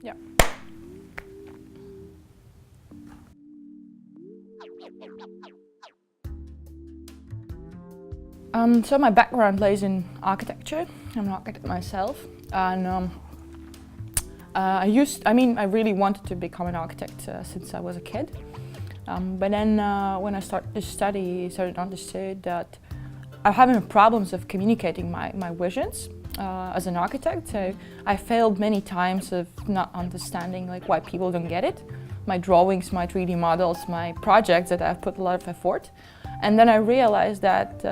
Yeah. So my background lays in architecture. I'm an architect myself, and I really wanted to become an architect since I was a kid. But then when I started to study, I started to understand that I'm having problems of communicating my visions as an architect. So I failed many times of not understanding like why people don't get it. My drawings, my 3D models, my projects that I've put a lot of effort. And then I realized that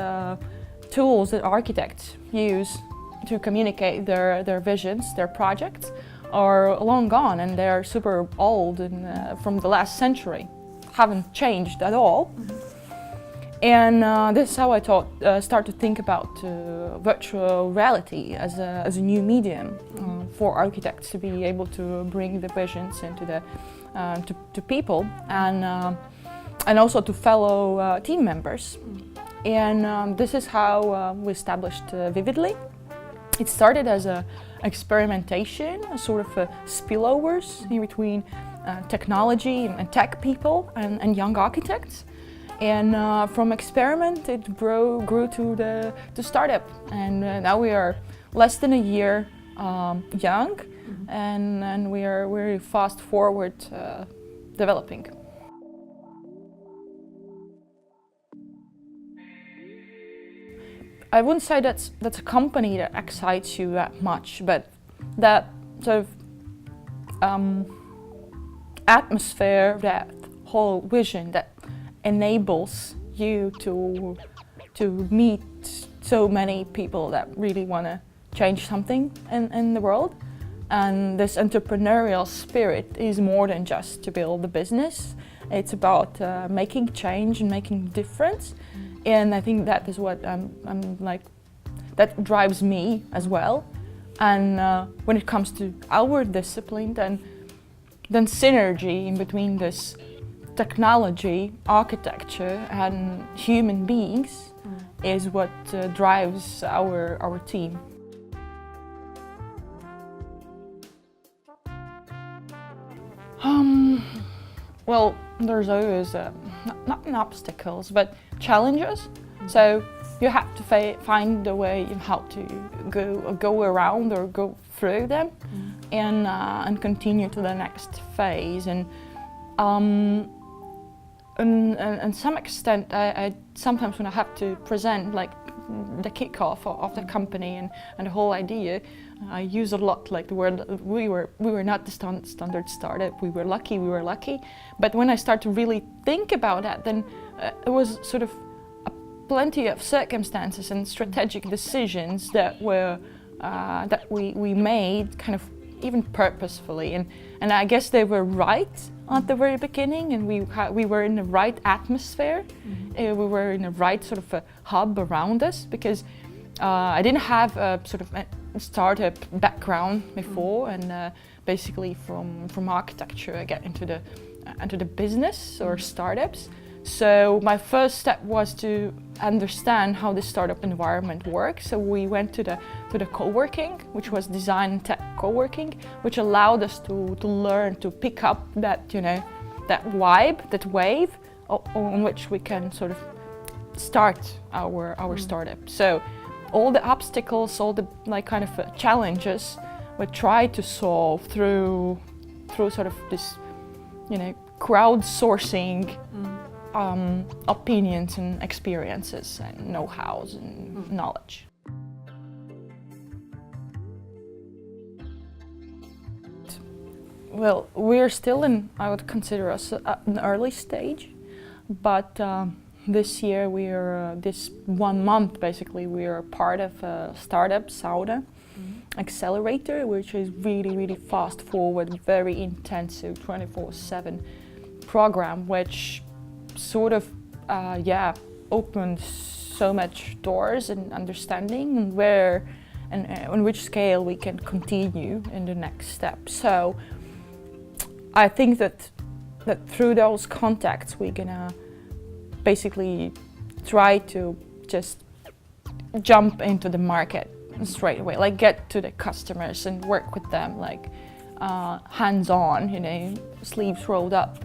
tools that architects use to communicate their visions, their projects, are long gone, and they're super old and from the last century, haven't changed at all. And this is how I start to think about virtual reality as a new medium for architects to be able to bring the visions into the to people and also to fellow team members. And this is how we established Vividly. It started as a experimentation, a sort of spillovers in between technology and tech people and young architects. And from experiment, it grew to the startup. And now we are less than a year young, and we are very fast forward developing. I wouldn't say that's a company that excites you that much, but that sort of atmosphere, that whole vision that enables you to meet so many people that really want to change something in the world. And this entrepreneurial spirit is more than just to build a business. It's about making change and making difference. And I think that is what I'm like, that drives me as well. And when it comes to our discipline, then synergy in between this technology, architecture, and human beings is what drives our team. Well, there's always not obstacles, but challenges. So you have to find a way of how to go around or go through them, and continue to the next phase. And some extent, I sometimes when I have to present like the kickoff of the company and the whole idea, I use a lot like the word we were not the standard startup. We were lucky. But when I start to really think about that, then it was sort of plenty of circumstances and strategic decisions that we made kind of even purposefully, and I guess they were right at the very beginning, and we were in the right atmosphere. We were in the right sort of a hub around us, because I didn't have a sort of a startup background before, and basically from architecture I get into the business or startups. So my first step was to understand how the startup environment works. So we went to the co-working, which was design and tech co-working, which allowed us to learn to pick up that that vibe, that wave on which we can sort of start our startup. So all the obstacles, all the like kind of challenges, we try to solve through sort of this crowdsourcing. Opinions and experiences and know-hows and knowledge. Well, we're still I would consider us an early stage, but this year this 1 month basically we are part of a startup Sauda accelerator, which is really fast forward, very intensive 24/7 program, which sort of opened so much doors and understanding and where and on which scale we can continue in the next step. So I think that through those contacts we're gonna basically try to just jump into the market straight away, like get to the customers and work with them, like hands-on, sleeves rolled up,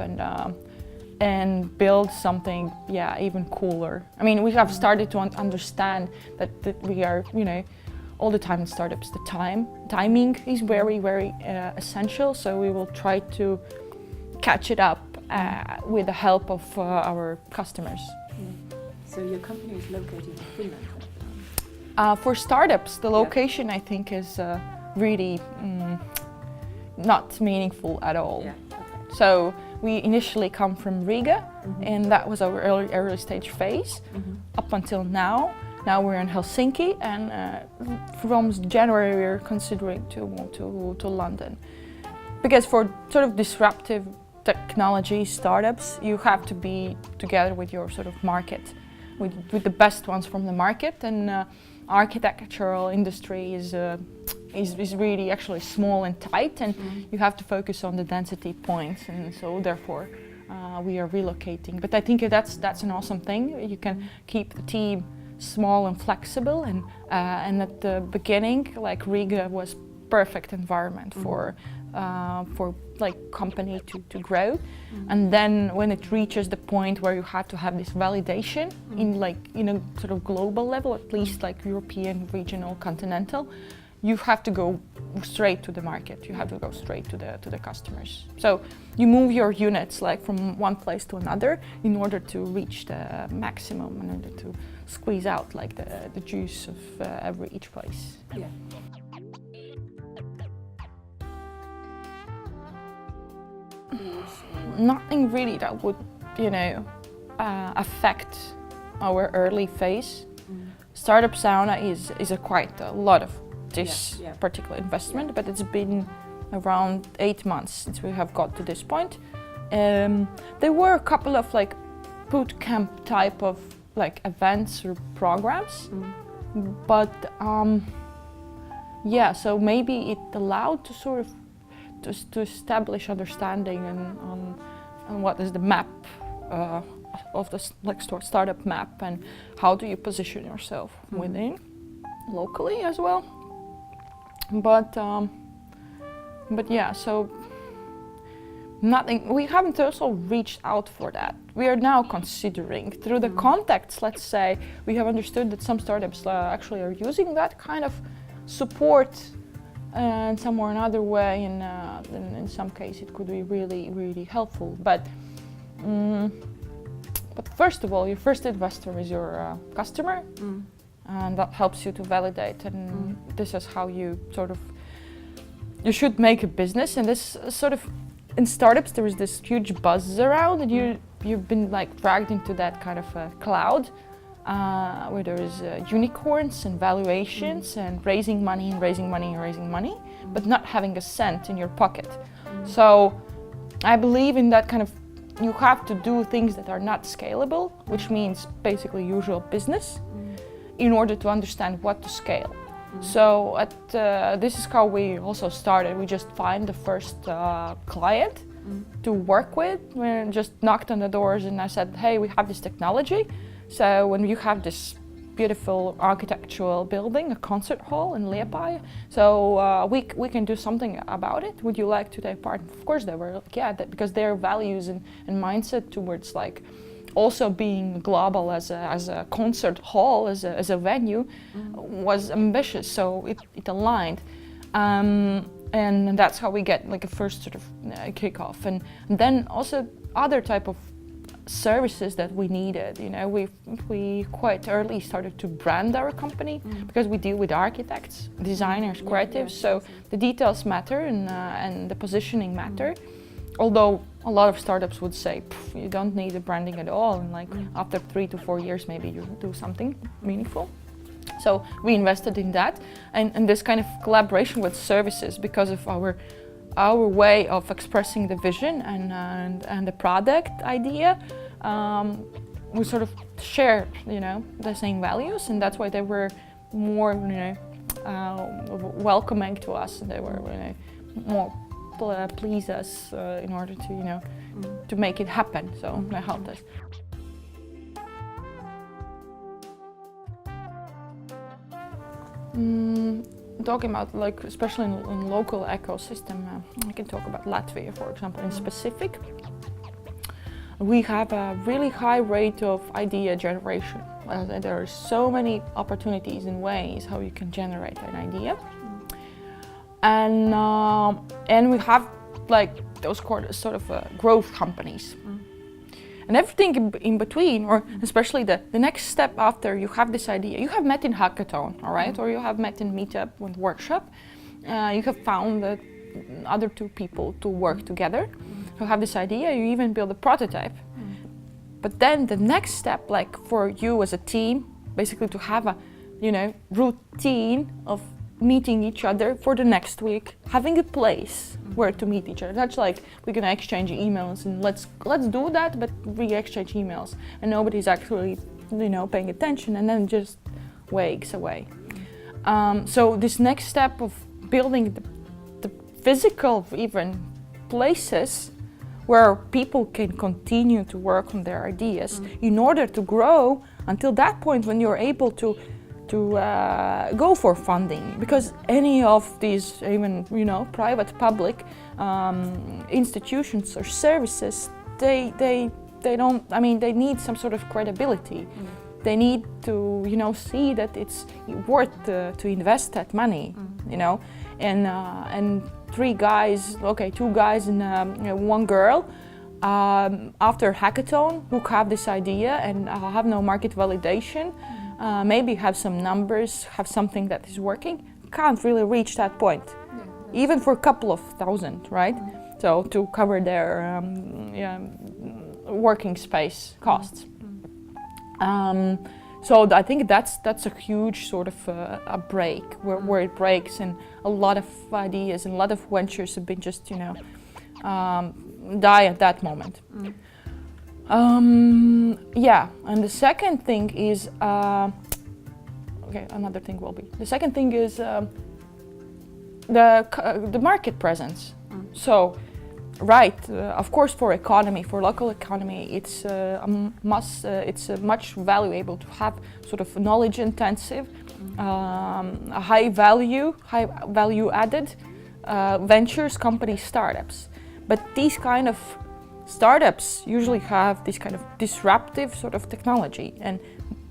and build something, even cooler. I mean, we have started to understand that we are, all the time in startups, the timing is very, very essential. So we will try to catch it up with the help of our customers. So your company is located in Finland? For startups, the location I think is really not meaningful at all. Yeah. Okay. So we initially come from Riga, and that was our early stage phase up until now. Now we're in Helsinki, and from January we're considering to move to London. Because for sort of disruptive technology startups, you have to be together with your sort of market, with the best ones from the market, and architectural industry is really actually small and tight, and you have to focus on the density points, and so therefore we are relocating. But I think that's an awesome thing. You can keep the team small and flexible, and at the beginning, like Riga was perfect environment for like company to grow, and then when it reaches the point where you have to have this validation in like sort of global level, at least like European, regional, continental, you have to go straight to the market. You have to go straight to the customers. So you move your units like from one place to another in order to reach the maximum, in order to squeeze out like the juice of each place. Yeah. Nothing really that would, affect our early phase. Startup sauna is quite a lot of this particular investment, but it's been around 8 months since we have got to this point. There were a couple of like boot camp type of like events or programs, but so maybe it allowed to sort of to establish understanding on what is the map of the like startup map, and how do you position yourself within locally as well. But so nothing. We haven't also reached out for that. We are now considering through the contacts. Let's say we have understood that some startups actually are using that kind of support in some or another way, and in some case it could be really, really helpful. But first of all, your first investor is your customer, and that helps you to validate. And this is how you you should make a business. And this sort of in startups there is this huge buzz around, and you've been like dragged into that kind of a cloud. Where there is unicorns and valuations and raising money, but not having a cent in your pocket. So I believe in that kind of, you have to do things that are not scalable, which means basically usual business, in order to understand what to scale. So this is how we also started. We just find the first client to work with. We just knocked on the doors and I said, hey, we have this technology. So when you have this beautiful architectural building, a concert hall in Liepāja, so we can do something about it. Would you like to take part? Of course they were like, yeah, because their values and mindset towards like also being global as a concert hall, as a venue, was ambitious. So it aligned. And that's how we get like a first sort of kickoff. And then also other type of services that we needed. We quite early started to brand our company, because we deal with architects, designers, creatives. So the details matter, and the positioning matter. Although a lot of startups would say you don't need the branding at all, and like after 3 to 4 years maybe you do something meaningful. So we invested in that, and this kind of collaboration with services, because of our way of expressing the vision and the product idea. We sort of shared, the same values, and that's why they were more, welcoming to us, and they were more please us in order to, to make it happen. So they helped us. talking about, like, especially in local ecosystem, I can talk about Latvia, for example, in specific. We have a really high rate of idea generation. There are so many opportunities and ways how you can generate an idea, and we have like those sort of growth companies. And everything in between, or especially the next step after you have this idea, you have met in hackathon, all right, or you have met in meetup and workshop. You have found that other two people to work together who have this idea. You even build a prototype. But then the next step, like for you as a team, basically to have a, routine of meeting each other for the next week, having a place where to meet each other. That's like we're gonna exchange emails and let's do that, but we exchange emails and nobody's actually paying attention, and then just wakes away. So this next step of building the physical even places where people can continue to work on their ideas in order to grow until that point when you're able to go for funding, because any of these, even private, public institutions or services, they don't. I mean, they need some sort of credibility. They need to see that it's worth to invest that money. And two guys and one girl. After hackathon, who have this idea and have no market validation. Maybe have some numbers, have something that is working, can't really reach that point, even for a couple of thousand, right? So to cover their working space costs. So I think that's a huge sort of a break where it breaks, and a lot of ideas and a lot of ventures have been just die at that moment. And the second thing is, another thing will be, the second thing is the market presence. So, of course, for local economy, it's much valuable to have sort of knowledge intensive, a high value added ventures, companies, startups. But these kind of startups usually have this kind of disruptive sort of technology, and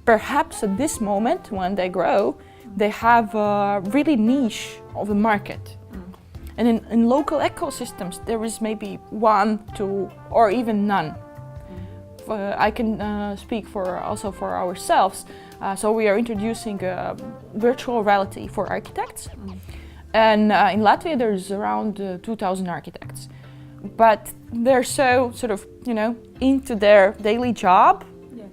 perhaps at this moment when they grow, they have a really niche of the market. And in local ecosystems, there is maybe one, two, or even none. I can speak for ourselves. So we are introducing virtual reality for architects, and in Latvia there's around 2,000 architects. But they're so sort of, into their daily job.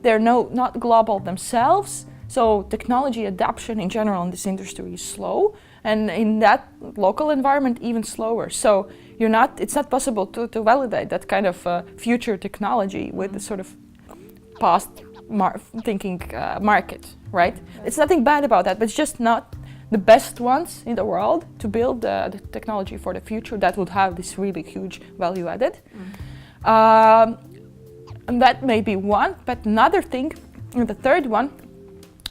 They're not global themselves. So technology adoption in general in this industry is slow, and in that local environment even slower. So it's not possible to validate that kind of future technology with the sort of past thinking market, right? It's nothing bad about that, but it's just not the best ones in the world to build the technology for the future that would have this really huge value added. And that may be one, but another thing, the third one,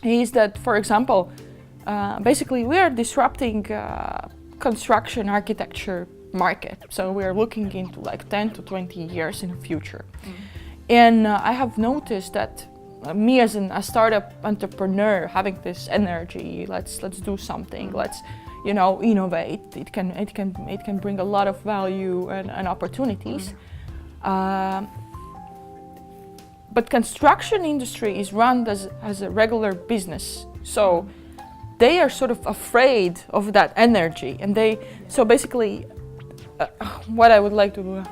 is that, for example, basically we are disrupting construction architecture market. So we are looking into like 10 to 20 years in the future. And I have noticed that me as a startup entrepreneur, having this energy, let's do something, let's innovate. It can bring a lot of value and opportunities. But construction industry is run as a regular business, so they are sort of afraid of that energy, and so basically, what I would like to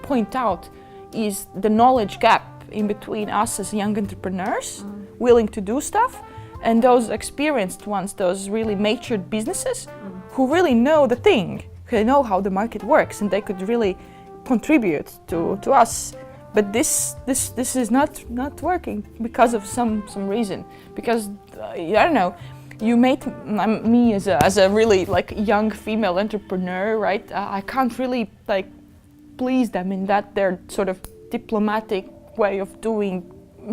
point out is the knowledge gap in between us as young entrepreneurs willing to do stuff and those experienced ones, those really matured businesses who really know the thing, who know how the market works, and they could really contribute to us. But this is not working because of some reason. Because I don't know, you made me as a really young female entrepreneur, right? I can't really please them in that their sort of diplomatic way of doing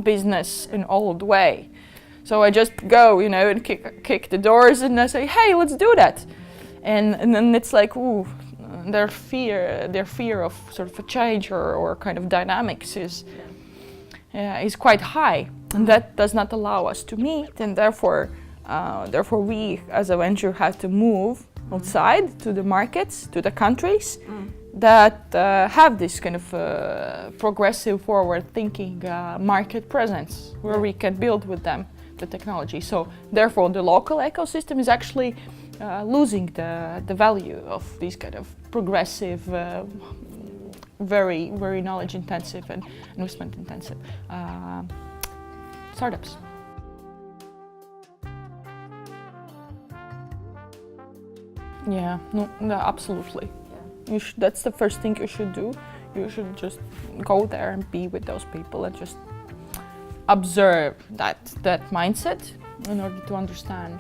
business in old way. So I just go, you know, and kick the doors, and I say, hey, let's do that. And then it's like, ooh, their fear of sort of a change or kind of dynamics is quite high, and that does not allow us to meet, and therefore we as a venture have to move outside to the markets, to the countries that have this kind of progressive, forward-thinking market presence where we can build with them the technology. So therefore the local ecosystem is actually losing the value of these kind of progressive, very, very knowledge-intensive and investment-intensive startups. Yeah, no, absolutely. Yeah. That's the first thing you should do. You should just go there and be with those people and just observe that mindset in order to understand.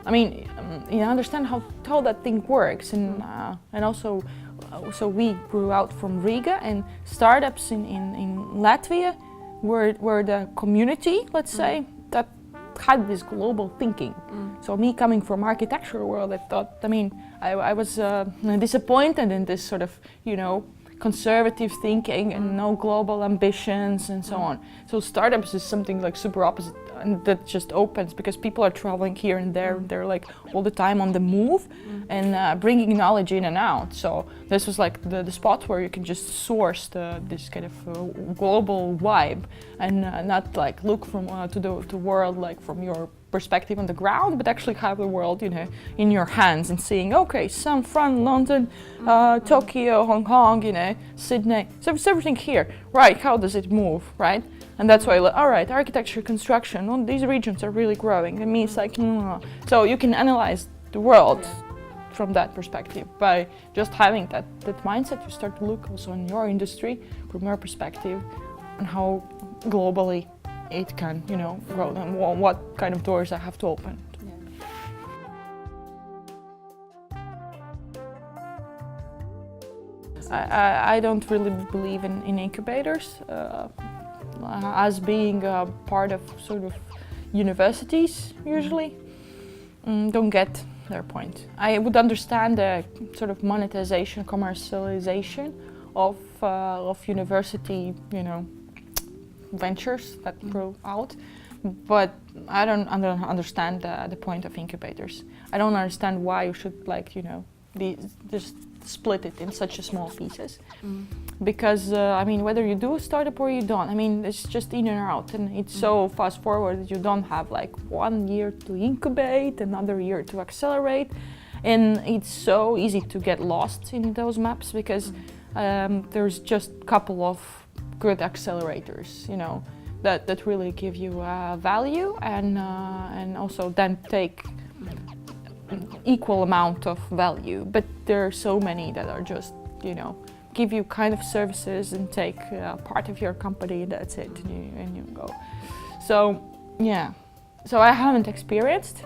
I mean, understand how that thing works, and also, so we grew out from Riga, and startups in Latvia were the community, let's say, that had this global thinking. So me coming from architectural world, I thought, I mean, I was disappointed in this sort of, you know, conservative thinking and no global ambitions and so on. So startups is something like super opposite, and that just opens because people are traveling here and there. They're like all the time on the move and bringing knowledge in and out. So this was like the spot where you can just source this kind of global vibe and not like look from to the world like from your perspective on the ground, but actually have the world, you know, in your hands and seeing, okay, San Fran, London, Tokyo, Hong Kong, you know, Sydney. So it's everything here, right? How does it move, right? And that's why, all right, architecture, construction, well, these regions are really growing. It means like, so you can analyze the world from that perspective. By just having that mindset, you start to look also in your industry from your perspective and how globally it can, you know, grow and what kind of doors I have to open. I don't really believe in incubators as being a part of sort of universities usually. Don't get their point. I would understand the sort of monetization, commercialization of university, you know, ventures that grow out, but I don't understand the point of incubators. I don't understand why you should, like, you know, just split it in such a small pieces, because I mean, whether you do a startup or you don't, I mean, it's just in and out, and it's so fast forward that you don't have like 1 year to incubate, another year to accelerate, and it's so easy to get lost in those maps because there's just a couple of good accelerators, you know, that really give you value and also then take equal amount of value. But there are so many that are just, you know, give you kind of services and take part of your company. That's it, and you go. So yeah, so I haven't experienced.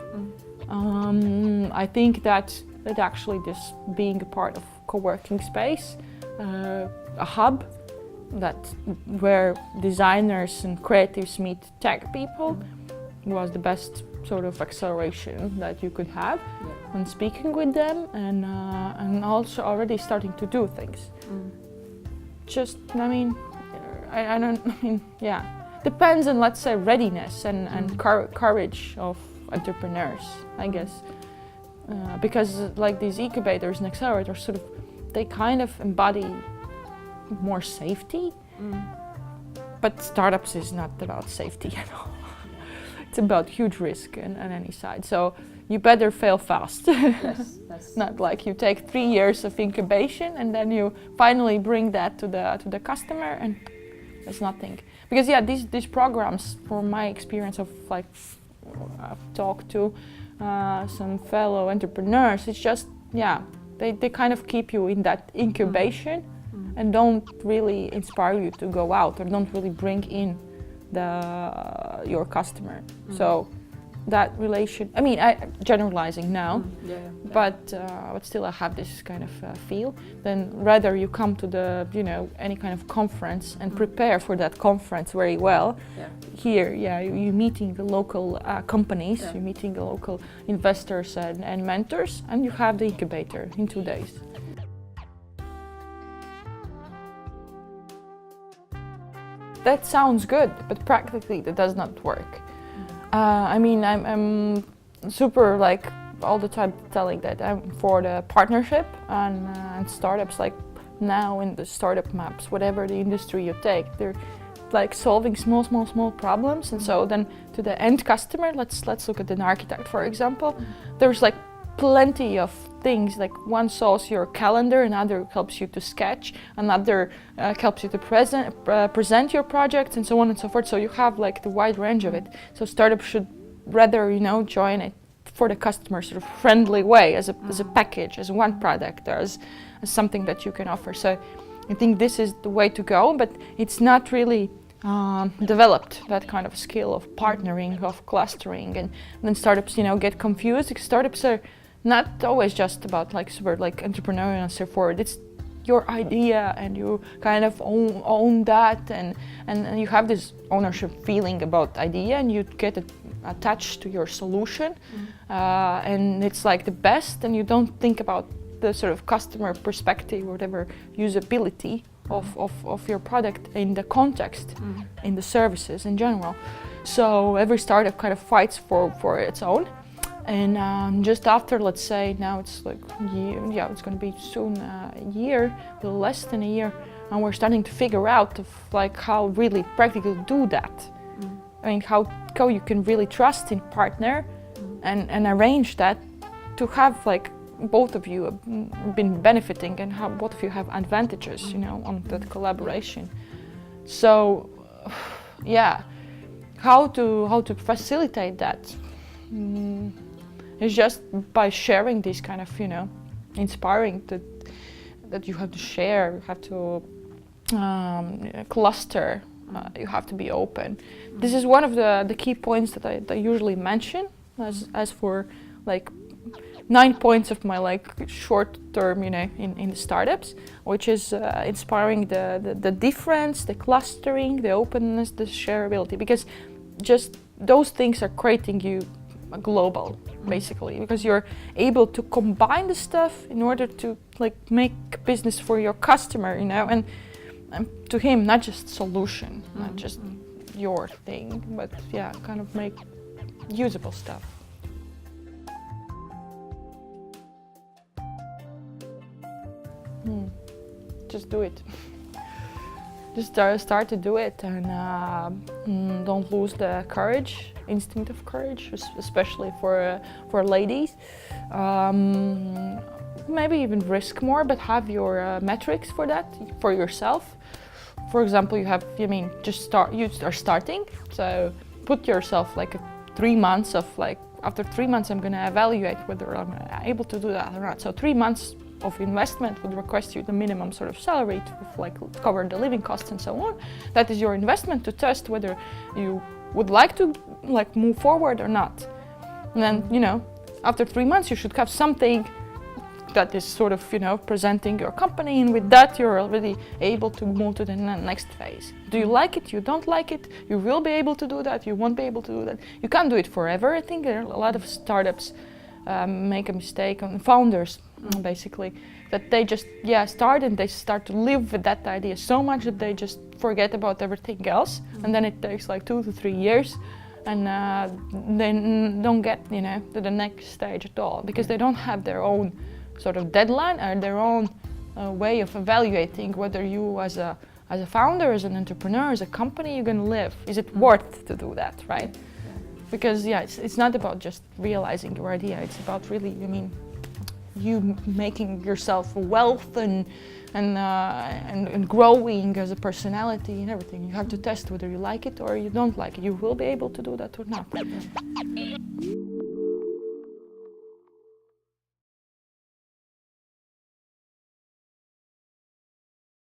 I think that actually this being a part of co-working space, a hub where designers and creatives meet tech people, was the best sort of acceleration that you could have when speaking with them, and also already starting to do things. Just, I mean, I mean, yeah, depends on, let's say, readiness and courage of entrepreneurs, I guess, because like these incubators and accelerators, sort of, they kind of embody more safety, but startups is not about safety at all. It's about huge risk on any side. So you better fail fast. Yes, not like you take 3 years of incubation and then you finally bring that to the customer and there's nothing. Because yeah, these programs, from my experience of like, I've talked to some fellow entrepreneurs, it's just, yeah, they kind of keep you in that incubation and don't really inspire you to go out or don't really bring in your customer. So that relation. I mean, generalizing now, but still I have this kind of feel. Then rather you come to the, any kind of conference and prepare for that conference very well. Yeah. Here, you're meeting the local companies, you're meeting the local investors and mentors, and you have the incubator in 2 days. That sounds good, but practically that does not work. I mean, I'm super like all the time telling that I'm for the partnership and startups. Like now in the startup maps, whatever the industry you take, they're like solving small problems. And so then to the end customer, let's look at an architect, for example. There's like plenty of things, like one solves your calendar, another helps you to sketch, another helps you to present your project, and so on and so forth. So you have like the wide range of it. So startups should rather, join it for the customer sort of friendly way, as a package, as one product, or as something that you can offer. So I think this is the way to go, but it's not really developed, that kind of skill of partnering, of clustering, and then startups, get confused, because startups are not always just about like super like entrepreneurial and so forth. It's your idea, and you kind of own that, and you have this ownership feeling about idea, and you get it attached to your solution, and it's like the best, and you don't think about the sort of customer perspective, whatever usability of your product in the context, in the services in general. So every startup kind of fights for its own. And just after, let's say, now it's like it's going to be soon a year, a little less than a year, and we're starting to figure out like how really practically do that. I mean, how you can really trust in partner and arrange that to have like both of you have been benefiting, and how both of you have advantages, on that collaboration. So, how to facilitate that? It's just by sharing these kind of, inspiring that you have to share, you have to cluster, you have to be open. This is one of the key points that I usually mention as for like 9 points of my like short term, in the startups, which is inspiring the difference, the clustering, the openness, the shareability, because just those things are creating you global, basically, because you're able to combine the stuff in order to like make business for your customer, and to him, not just solution, not just your thing, but kind of make usable stuff. Just do it. Just start to do it, and don't lose the courage, instinct of courage, especially for ladies. Maybe even risk more, but have your metrics for that, for yourself. For example, you are starting, so put yourself like 3 months of like, after 3 months I'm going to evaluate whether I'm able to do that or not. So 3 months of investment would request you the minimum sort of salary to like cover the living costs and so on. That is your investment to test whether you would like to like move forward or not. And then, after 3 months you should have something that is sort of, presenting your company, and with that you're already able to move to the next phase. Do you like it? You don't like it? You will be able to do that? You won't be able to do that? You can't do it forever. I think there are a lot of startups make a mistake on founders, basically, that they just start and they start to live with that idea so much that they just forget about everything else, and then it takes like 2 to 3 years, and they don't get to the next stage at all, because they don't have their own sort of deadline or their own way of evaluating whether you as a founder, as an entrepreneur, as a company, you're going to live. Is it worth to do that, right? Because it's not about just realizing your idea. It's about really, you making yourself wealth and growing as a personality and everything. You have to test whether you like it or you don't like it. You will be able to do that or not.